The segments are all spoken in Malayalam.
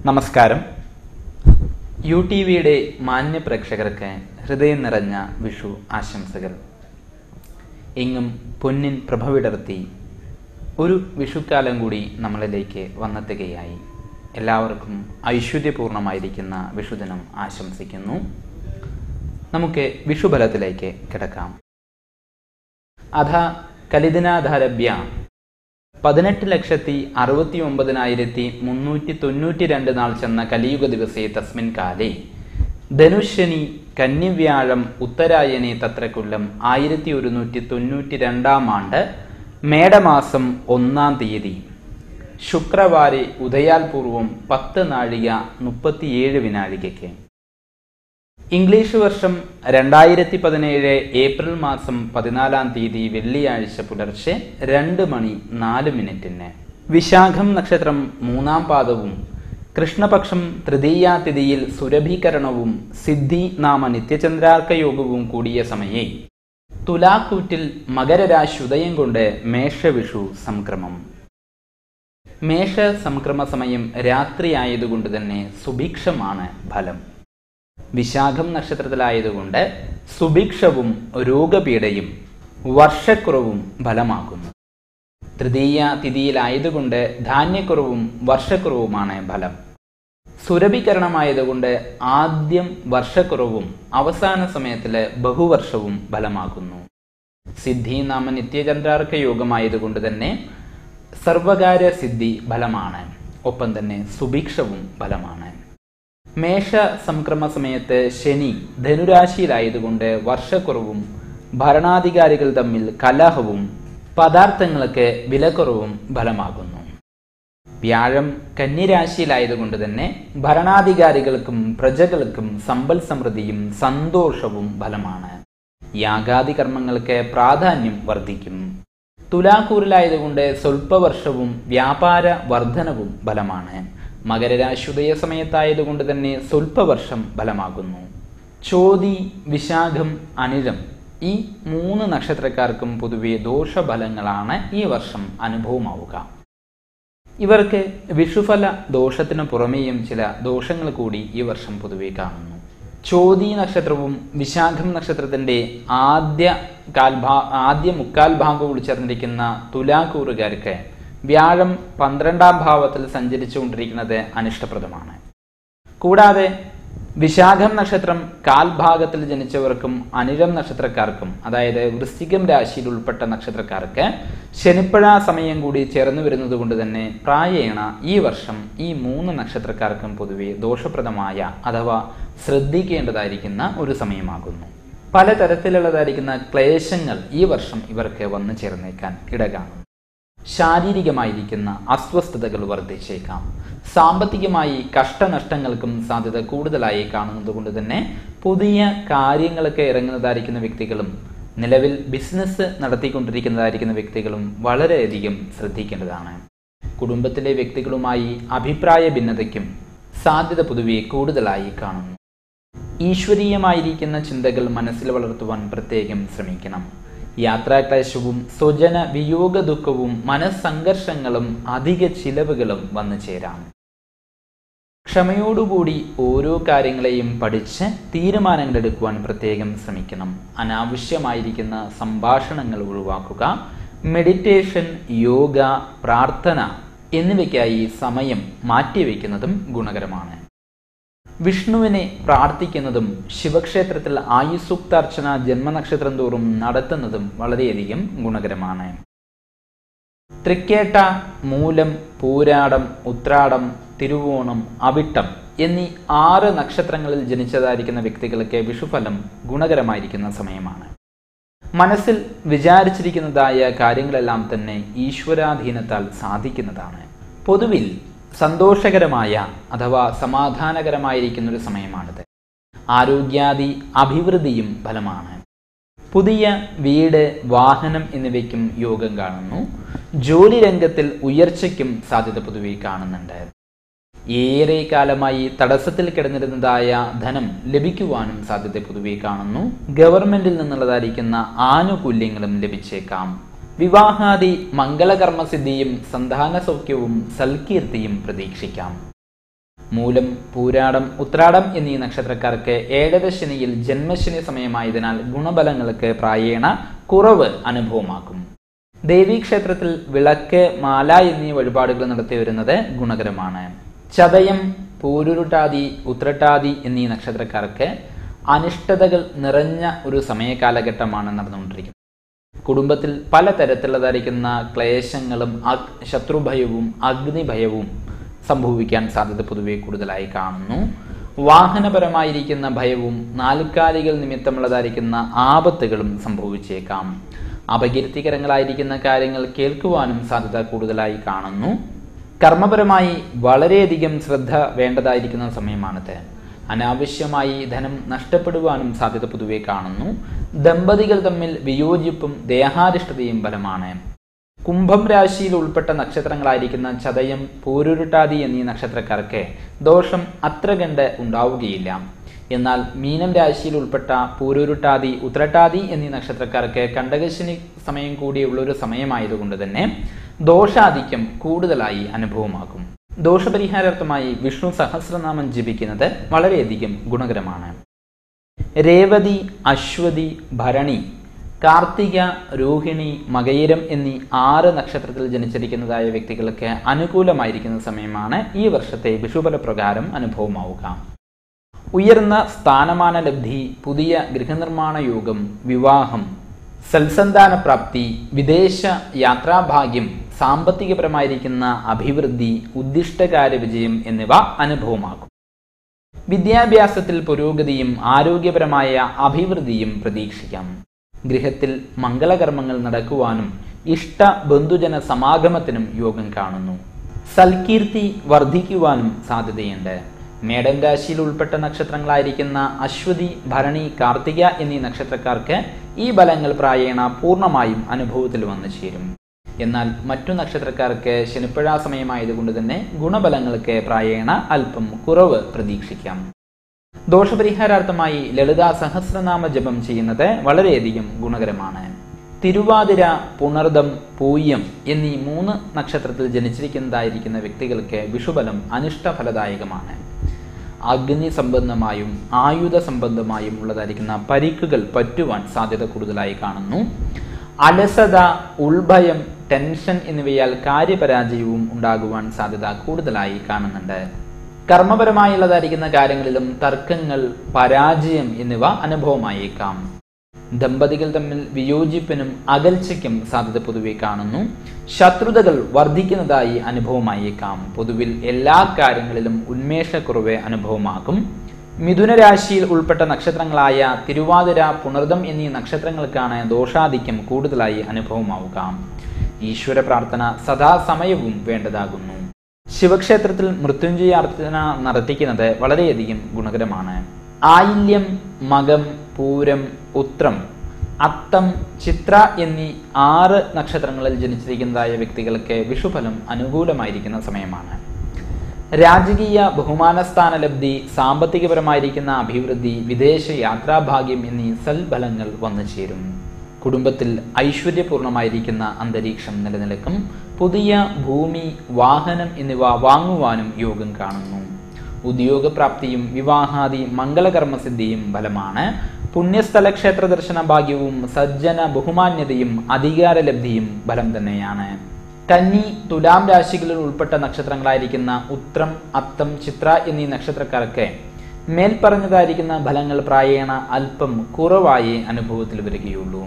നമസ്കാരം. UTVയുടെ മാന്യ പ്രേക്ഷകർക്ക് ഹൃദയം നിറഞ്ഞ വിഷു ആശംസകൾ. എങ്ങും പൊന്നിൻ പ്രഭ വിടർത്തി ഒരു വിഷുക്കാലം കൂടി നമ്മളിലേക്ക് വന്നെത്തുകയായി. എല്ലാവർക്കും ഐശ്വര്യപൂർണമായിരിക്കുന്ന വിഷുദിനം ആശംസിക്കുന്നു. നമുക്ക് വിഷുഫലത്തിലേക്ക് കിടക്കാം. അധ കലിദിനാധാരഭ്യ 18,69,392 നാൾ ചെന്ന കലിയുഗ ദിവസേ തസ്മിൻ കാലേ ധനുഷ്യനി കന്നിവ്യാഴം ഉത്തരായനെ തത്രക്കൊല്ലം 1192 ആണ്ട് മേടമാസം 1-ാം തീയതി ശുക്രവാരെ ഉദയാൽ പൂർവം 10 നാഴിക 37 വിനാഴികയ്ക്ക്. ഇംഗ്ലീഷ് വർഷം 2017 ഏപ്രിൽ മാസം 14-ാം തീയതി വെള്ളിയാഴ്ച പുലർച്ചെ 2 മണി 4 മിനിറ്റിന് വിശാഖം നക്ഷത്രം 3-ാം പാദവും കൃഷ്ണപക്ഷം തൃതീയാ തിഥിയിൽ സുരഭീകരണവും സിദ്ധി നാമ നിത്യചന്ദ്രാർക്കയോഗവും കൂടിയ സമയേ തുലാക്കൂറ്റിൽ മകരരാശി ഉദയം കൊണ്ട് മേഷവിഷു സംക്രമം. മേഷ സംക്രമ സമയം രാത്രിയായതുകൊണ്ട് തന്നെ സുഭിക്ഷമാണ് ഫലം. വിശാഖം നക്ഷത്രത്തിലായതുകൊണ്ട് സുഭിക്ഷവും രോഗപീഠയും വർഷക്കുറവും ഫലമാകുന്നു. തൃതീയ തിഥിയിലായതുകൊണ്ട് ധാന്യക്കുറവും വർഷക്കുറവുമാണ് ഫലം. സുരഭികരണമായതുകൊണ്ട് ആദ്യം വർഷക്കുറവും അവസാന സമയത്തില് ബഹുവർഷവും ഫലമാകുന്നു. സിദ്ധി നാമ നിത്യചന്ദ്രാർക്ക യോഗമായതുകൊണ്ട് തന്നെ സർവകാര്യ സിദ്ധി ഫലമാണ്. ഒപ്പം തന്നെ സുഭിക്ഷവും ഫലമാണ്. മേഷ സംക്രമ സമയത്ത് ശനി ധനുരാശിയിലായതുകൊണ്ട് വർഷക്കുറവും ഭരണാധികാരികൾ തമ്മിൽ കലഹവും പദാർത്ഥങ്ങൾക്ക് വിലക്കുറവും ഫലമാകുന്നു. വ്യാഴം കന്നിരാശിയിലായതുകൊണ്ട് തന്നെ ഭരണാധികാരികൾക്കും പ്രജകൾക്കും സമ്പൽ സമൃദ്ധിയും സന്തോഷവും ഫലമാണ്. യാഗാദി കർമ്മങ്ങൾക്ക് പ്രാധാന്യം വർദ്ധിക്കും. തുലാക്കൂറിലായതുകൊണ്ട് സ്വൽപ്പവർഷവും വ്യാപാര വർധനവും ഫലമാണ്. മകരരാശി ഉദയ സമയത്തായതുകൊണ്ട് തന്നെ സ്വൽപ്പവർഷം ഫലമാകുന്നു. ചോതി, വിശാഖം, അനിഴം ഈ 3 നക്ഷത്രക്കാർക്കും പൊതുവെ ദോഷഫലങ്ങളാണ് ഈ വർഷം അനുഭവമാവുക. ഇവർക്ക് വിഷുഫല ദോഷത്തിനു പുറമേയും ചില ദോഷങ്ങൾ കൂടി ഈ വർഷം പൊതുവെ കാണുന്നു. ചോതി നക്ഷത്രവും വിശാഖം നക്ഷത്രത്തിന്റെ ആദ്യ മുക്കാൽ ഭാഗം ഉൾച്ചേർന്നിരിക്കുന്ന തുലാക്കൂറുകാർക്ക് വ്യാഴം 12-ാം ഭാവത്തിൽ സഞ്ചരിച്ചുകൊണ്ടിരിക്കുന്നത് അനിഷ്ടപ്രദമാണ്. കൂടാതെ വിശാഖം നക്ഷത്രം കാൽഭാഗത്തിൽ ജനിച്ചവർക്കും അനിഴം നക്ഷത്രക്കാർക്കും, അതായത് വൃശ്ചികം രാശിയിൽ ഉൾപ്പെട്ട നക്ഷത്രക്കാർക്ക് ശനിപ്പഴ സമയം കൂടി ചേർന്നു വരുന്നത് കൊണ്ട് തന്നെ പ്രായേണ ഈ വർഷം ഈ 3 നക്ഷത്രക്കാർക്കും പൊതുവെ ദോഷപ്രദമായ അഥവാ ശ്രദ്ധിക്കേണ്ടതായിരിക്കുന്ന ഒരു സമയമാകുന്നു. പലതരത്തിലുള്ളതായിരിക്കുന്ന ക്ലേശങ്ങൾ ഈ വർഷം ഇവർക്ക് വന്നു ചേർന്നേക്കാൻ ഇടകാണും. ശാരീരികമായിരിക്കുന്ന അസ്വസ്ഥതകൾ വർദ്ധിച്ചേക്കാം. സാമ്പത്തികമായി കഷ്ടനഷ്ടങ്ങൾക്കും സാധ്യത കൂടുതലായി കാണുന്നത് കൊണ്ട് തന്നെ പുതിയ കാര്യങ്ങളൊക്കെ ഇറങ്ങുന്നതായിരിക്കുന്ന വ്യക്തികളും നിലവിൽ ബിസിനസ് നടത്തിക്കൊണ്ടിരിക്കുന്നതായിരിക്കുന്ന വ്യക്തികളും വളരെയധികം ശ്രദ്ധിക്കേണ്ടതാണ്. കുടുംബത്തിലെ വ്യക്തികളുമായി അഭിപ്രായ ഭിന്നതയ്ക്കും സാധ്യത പൊതുവെ കൂടുതലായി കാണുന്നു. ഈശ്വരീയമായിരിക്കുന്ന ചിന്തകൾ മനസ്സിൽ വളർത്തുവാൻ പ്രത്യേകം ശ്രമിക്കണം. യാത്രാക്ലേശവും സ്വജന വിയോഗ ദുഃഖവും മനസ്സംഘർഷങ്ങളും അധിക ചിലവുകളും വന്നു ചേരാം. ക്ഷമയോടുകൂടി ഓരോ കാര്യങ്ങളെയും പഠിച്ച് തീരുമാനങ്ങൾ എടുക്കുവാൻ പ്രത്യേകം ശ്രമിക്കണം. അനാവശ്യമായിരിക്കുന്ന സംഭാഷണങ്ങൾ ഒഴിവാക്കുക. മെഡിറ്റേഷൻ, യോഗ, പ്രാർത്ഥന എന്നിവയ്ക്കായി സമയം മാറ്റിവെക്കുന്നതും ഗുണകരമാണ്. വിഷ്ണുവിനെ പ്രാർത്ഥിക്കുന്നതും ശിവക്ഷേത്രത്തിൽ ആയുസൂക്താർച്ചന ജന്മനക്ഷത്രം തോറും നടത്തുന്നതും വളരെയധികം ഗുണകരമാണ്. തൃക്കേട്ട, മൂലം, പൂരാടം, ഉത്രാടം, തിരുവോണം, അവിട്ടം എന്നീ 6 നക്ഷത്രങ്ങളിൽ ജനിച്ചതായിരിക്കുന്ന വ്യക്തികൾക്ക് വിഷുഫലം ഗുണകരമായിരിക്കുന്ന സമയമാണ്. മനസ്സിൽ വിചാരിച്ചിരിക്കുന്നതായ കാര്യങ്ങളെല്ലാം തന്നെ ഈശ്വരാധീനത്താൽ സാധിക്കുന്നതാണ്. പൊതുവിൽ സന്തോഷകരമായ അഥവാ സമാധാനകരമായിരിക്കുന്ന ഒരു സമയമാണിത്. ആരോഗ്യാദി അഭിവൃദ്ധിയും ഫലമാണ്. പുതിയ വീട്, വാഹനം എന്നിവയ്ക്കും യോഗം കാണുന്നു. ജോലി രംഗത്തിൽ ഉയർച്ചയ്ക്കും സാധ്യത പൊതുവെ കാണുന്നുണ്ട്. ഏറെ കാലമായി തടസ്സത്തിൽ കിടന്നിരുന്നതായ ധനം ലഭിക്കുവാനും സാധ്യത പൊതുവെ കാണുന്നു. ഗവൺമെന്റിൽ നിന്നുള്ളതായിരിക്കുന്ന ആനുകൂല്യങ്ങളും ലഭിച്ചേക്കാം. വിവാഹാദി മംഗളകർമ്മസിദ്ധിയും സന്താന സൗഖ്യവും സൽകീർത്തിയും പ്രതീക്ഷിക്കാം. മൂലം, പൂരാടം, ഉത്രാടം എന്നീ നക്ഷത്രക്കാർക്ക് ഏഴരശനിയിൽ ജന്മശനി സമയമായതിനാൽ ഗുണഫലങ്ങൾക്ക് പ്രായേണ കുറവ് അനുഭവമാക്കും. ദേവീക്ഷേത്രത്തിൽ വിളക്ക്, മാല എന്നീ വഴിപാടുകൾ നടത്തി വരുന്നത് ഗുണകരമാണ്. ചതയം, പൂരുരുട്ടാതി, ഉത്രട്ടാതി എന്നീ നക്ഷത്രക്കാർക്ക് അനിഷ്ടതകൾ നിറഞ്ഞ ഒരു സമയകാലഘട്ടമാണ് നടന്നുകൊണ്ടിരിക്കുന്നത്. കുടുംബത്തിൽ പലതരത്തിലുള്ളതായിരിക്കുന്ന ക്ലേശങ്ങളും ശത്രുഭയവും അഗ്നിഭയവും സംഭവിക്കാൻ സാധ്യത പൊതുവെ കൂടുതലായി കാണുന്നു. വാഹനപരമായിരിക്കുന്ന ഭയവും നാൽക്കാലികൾ നിമിത്തമുള്ളതായിരിക്കുന്ന ആപത്തുകളും സംഭവിച്ചേക്കാം. അപകീർത്തികരങ്ങളായിരിക്കുന്ന കാര്യങ്ങൾ കേൾക്കുവാനും സാധ്യത കൂടുതലായി കാണുന്നു. കർമ്മപരമായി വളരെയധികം ശ്രദ്ധ വേണ്ടതായിരിക്കുന്ന സമയമാണിത്. അനാവശ്യമായി ധനം നഷ്ടപ്പെടുവാനും സാധ്യത പൊതുവെ കാണുന്നു. ദമ്പതികൾ തമ്മിൽ വിയോജിപ്പും ദേഹാരിഷ്ടതയും ഫലമാണ്. കുംഭം രാശിയിൽ ഉൾപ്പെട്ട നക്ഷത്രങ്ങളായിരിക്കുന്ന ചതയം, പൂരുരുട്ടാതി എന്നീ നക്ഷത്രക്കാർക്ക് ദോഷം അത്ര കണ്ട് ഉണ്ടാവുകയില്ല. എന്നാൽ മീനം രാശിയിൽ ഉൾപ്പെട്ട പൂരുരുട്ടാതി, ഉത്രട്ടാതി എന്നീ നക്ഷത്രക്കാർക്ക് കണ്ടകശനി സമയം കൂടിയുള്ളൊരു സമയമായതുകൊണ്ട് തന്നെ ദോഷാധിക്യം കൂടുതലായി അനുഭവമാകും. ദോഷപരിഹാരാർത്ഥമായി വിഷ്ണു സഹസ്രനാമം ജപിക്കുന്നത് വളരെയധികം ഗുണകരമാണ്. രേവതി, അശ്വതി, ഭരണി, കാർത്തിക, രോഹിണി, മകയിരം എന്നീ 6 നക്ഷത്രത്തിൽ ജനിച്ചിരിക്കുന്നതായ വ്യക്തികൾക്ക് അനുകൂലമായിരിക്കുന്ന സമയമാണ് ഈ വർഷത്തെ വിഷുഫലപ്രകാരം അനുഭവമാവുക. ഉയർന്ന സ്ഥാനമാന ലബ്ധി, പുതിയ ഗൃഹനിർമ്മാണ യോഗം, വിവാഹം, സൽസന്താന പ്രാപ്തി, വിദേശ യാത്രാഭാഗ്യം, സാമ്പത്തികപരമായിരിക്കുന്ന അഭിവൃദ്ധി, ഉദ്ദിഷ്ടകാര്യ വിജയം എന്നിവ അനുഭവമാകും. വിദ്യാഭ്യാസത്തിൽ പുരോഗതിയും ആരോഗ്യപരമായ അഭിവൃദ്ധിയും പ്രതീക്ഷിക്കാം. ഗൃഹത്തിൽ മംഗളകർമ്മങ്ങൾ നടക്കുവാനും ഇഷ്ട ബന്ധുജന സമാഗമത്തിനും യോഗം കാണുന്നു. സൽകീർത്തി വർദ്ധിക്കുവാനും സാധ്യതയുണ്ട്. മേടം രാശിയിൽ ഉൾപ്പെട്ട നക്ഷത്രങ്ങളായിരിക്കുന്ന അശ്വതി, ഭരണി, കാർത്തിക എന്നീ നക്ഷത്രക്കാർക്ക് ഈ ഫലങ്ങൾ പ്രായേണ പൂർണ്ണമായും അനുഭവത്തിൽ വന്നു ചേരും. എന്നാൽ മറ്റു നക്ഷത്രക്കാർക്ക് ശനിപ്പഴ സമയമായതുകൊണ്ട് തന്നെ ഗുണഫലങ്ങൾക്ക് പ്രായേണ അല്പം കുറവ് പ്രതീക്ഷിക്കാം. ദോഷപരിഹാരാർത്ഥമായി ലളിതാ സഹസ്രനാമ ജപം ചെയ്യുന്നത് വളരെയധികം ഗുണകരമാണ്. തിരുവാതിര, പുണർദം, പൂയം എന്നീ 3 നക്ഷത്രത്തിൽ ജനിച്ചിരിക്കുന്നതായിരിക്കുന്ന വ്യക്തികൾക്ക് വിഷുഫലം അനിഷ്ടഫലദായകമാണ്. അഗ്നി സംബന്ധമായും ആയുധ സംബന്ധമായും ഉള്ളതായിരിക്കുന്ന പരിക്കുകൾ പറ്റുവാൻ സാധ്യത കൂടുതലായി കാണുന്നു. അലസത, ഉൾഭയം, ടെൻഷൻ എന്നിവയാൽ കാര്യപരാജയവും ഉണ്ടാകുവാൻ സാധ്യത കൂടുതലായി കാണുന്നുണ്ട്. കർമ്മപരമായുള്ളതായിരിക്കുന്ന കാര്യങ്ങളിലും തർക്കങ്ങൾ, പരാജയം എന്നിവ അനുഭവമായേക്കാം. ദമ്പതികൾ തമ്മിൽ വിയോജിപ്പിനും അകൽച്ചയ്ക്കും സാധ്യത പൊതുവെ കാണുന്നു. ശത്രുതകൾ വർദ്ധിക്കുന്നതായി അനുഭവമായേക്കാം. പൊതുവിൽ എല്ലാ കാര്യങ്ങളിലും ഉന്മേഷക്കുറവ് അനുഭവമാകും. മിഥുനരാശിയിൽ ഉൾപ്പെട്ട നക്ഷത്രങ്ങളായ തിരുവാതിര, പുണർദം എന്നീ നക്ഷത്രങ്ങൾക്കാണ് ദോഷാധിക്യം കൂടുതലായി അനുഭവമാവുക. ഈശ്വര പ്രാർത്ഥന സദാസമയവും വേണ്ടതാകുന്നു. ശിവക്ഷേത്രത്തിൽ മൃത്യുഞ്ജയാർച്ചന നടത്തിക്കുന്നത് വളരെയധികം ഗുണകരമാണ്. ആയില്യം, മകം, പൂരം, ഉത്രം, അത്തം, ചിത്ര എന്നീ 6 നക്ഷത്രങ്ങളിൽ ജനിച്ചിരിക്കുന്നതായ വ്യക്തികൾക്ക് വിഷുഫലം അനുകൂലമായിരിക്കുന്ന സമയമാണ്. രാജകീയ ബഹുമാനസ്ഥാന ലബ്ധി, സാമ്പത്തികപരമായിരിക്കുന്ന അഭിവൃദ്ധി, വിദേശ യാത്രാഭാഗ്യം എന്നീ സൽഫലങ്ങൾ വന്നു ചേരും. കുടുംബത്തിൽ ഐശ്വര്യപൂർണമായിരിക്കുന്ന അന്തരീക്ഷം നിലനിൽക്കും. പുതിയ ഭൂമി, വാഹനം എന്നിവ വാങ്ങുവാനും യോഗം കാണുന്നു. ഉദ്യോഗപ്രാപ്തിയും വിവാഹാദി മംഗളകർമ്മസിദ്ധിയും ഫലമാണ്. പുണ്യസ്ഥല ക്ഷേത്ര ദർശന ഭാഗ്യവും സജ്ജന ബഹുമാന്യതയും അധികാരലബ്ധിയും ഫലം തന്നെയാണ്. കന്നി, തുലാം രാശികളിൽ ഉൾപ്പെട്ട നക്ഷത്രങ്ങളായിരിക്കുന്ന ഉത്രം, അത്തം, ചിത്ര എന്നീ നക്ഷത്രക്കാർക്ക് മേൽപ്പറഞ്ഞതായിരിക്കുന്ന ഫലങ്ങൾ പ്രായേണ അല്പം കുറവായി അനുഭവത്തിൽ വരികയുള്ളൂ.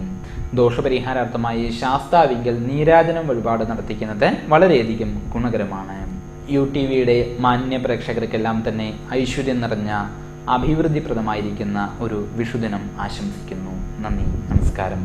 ദോഷപരിഹാരാർത്ഥമായി ശാസ്താവിങ്കൽ നീരാജനം വഴിപാട് നടത്തിക്കുന്നത് വളരെയധികം ഗുണകരമാണ്. UTVയുടെ മാന്യ പ്രേക്ഷകർക്കെല്ലാം തന്നെ ഐശ്വര്യം നിറഞ്ഞ അഭിവൃദ്ധിപ്രദമായിരിക്കുന്ന ഒരു വിഷുദിനം ആശംസിക്കുന്നു. നന്ദി, നമസ്കാരം.